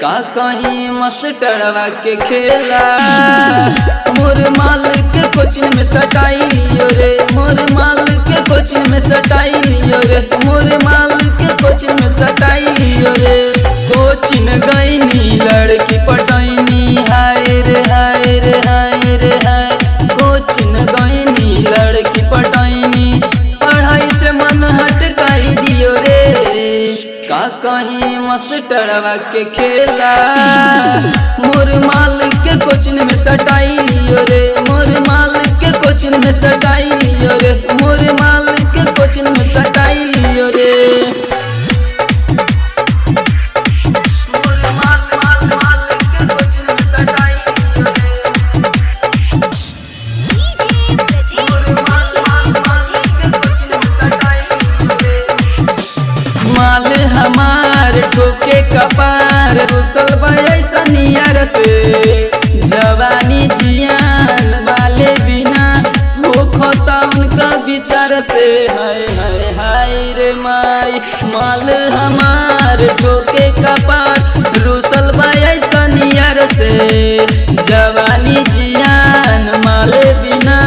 का कहीं मास्टरवा के खेला। मोर माल के कोचिंग में सटाई लियो रे, मोर माल के कोचिंग में सटाई लियो रे, मोर माल के कोचिंग में सटाई लियो रे। कोचिंग गईनी लड़की पटैनी, हाय रे हाय रे हाय रे हाय। कोचिंग गईनी लड़की पटैनी, पढ़ाई से मन हटकाई दियो रे। का कहीं मास्टरवा के खेला। मोर माल के कोचिंग में सटाई लियो रे, मोर माल के कोचिंग में सटाई लियो रे, मोर माल के कोचिंग में सटाई लियो रे। माल हमार ठोके कपार, रुसल ऐसा नियर से। जवानी जियान वाले बिना हो खोता उनका विचार से। हाय हाय हाय रे माई। माल हमार ठोके कपार, रुसल ऐसा नियर से। जवानी जियान वाले बिना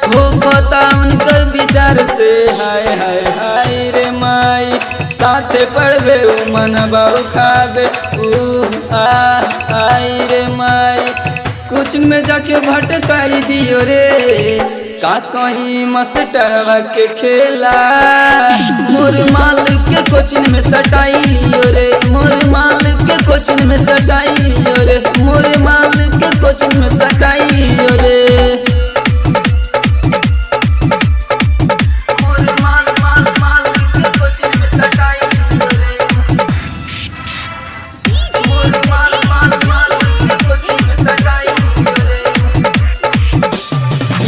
हो खोता उनकर विचार से। हाय हाय हाय रे माई। साथे पढ़बे उ मनबा खाबे आई रे माई। कोचिंग में जाके भटकाई दियो रे। का कहीं मास्टरवा के खेला। मोर माल के कोचिंग में सटाई लियो रे, मोर माल के कोचिंग में सटाई लियो रे, मोर माल के कोचिंग में सटाई लियो रे।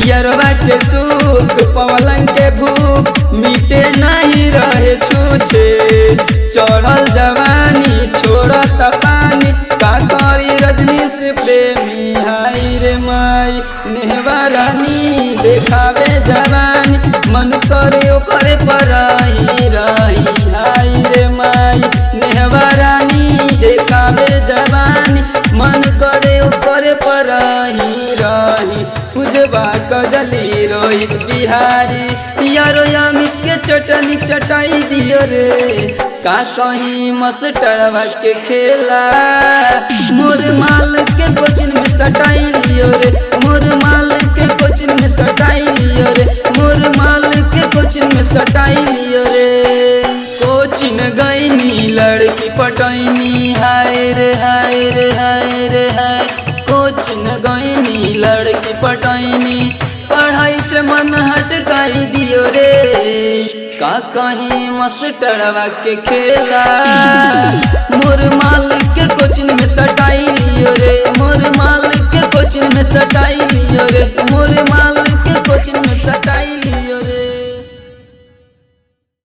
यरवा के सुख पवलन के भूख, मीटे नहीं रहे छूछे। चढ़ल जवानी छोड़त पानी, का करी रजनी से प्रेमी। हाय रे माई। नेहवा रानी देखावे जवानी, मन करे ओकरे पर रही रही। हाय रे माई। नेहवा रानी देखावे जवानी, मन करे ओकरे पर रही रही। पूजबा कजली रोहित बिहारी, यारो अमित के चटनी चटाई दियो रे। का कहीं मास्टरवा के खेला। मोर माल के कोचिंग में सटाई लियो रे, मोर माल के कोचिंग में सटाई लियो रे, मोर माल के कोचिंग में सटाई लियो रे। कोचिंग गईनी लड़की पटैनी, हाय रे हाय रे हाय रे हाय। कोचिंग गईनी लड़की पटैनी, पढ़ाई से मन हटकाई दियो रे। का कहीं मास्टरवा के खेला। मोर माल के कोचिंग में सटाई लियो रे, मोर माल के कोचिंग में सटाई लियो रे, मोर माल के कोचिंग में सटाई लियो।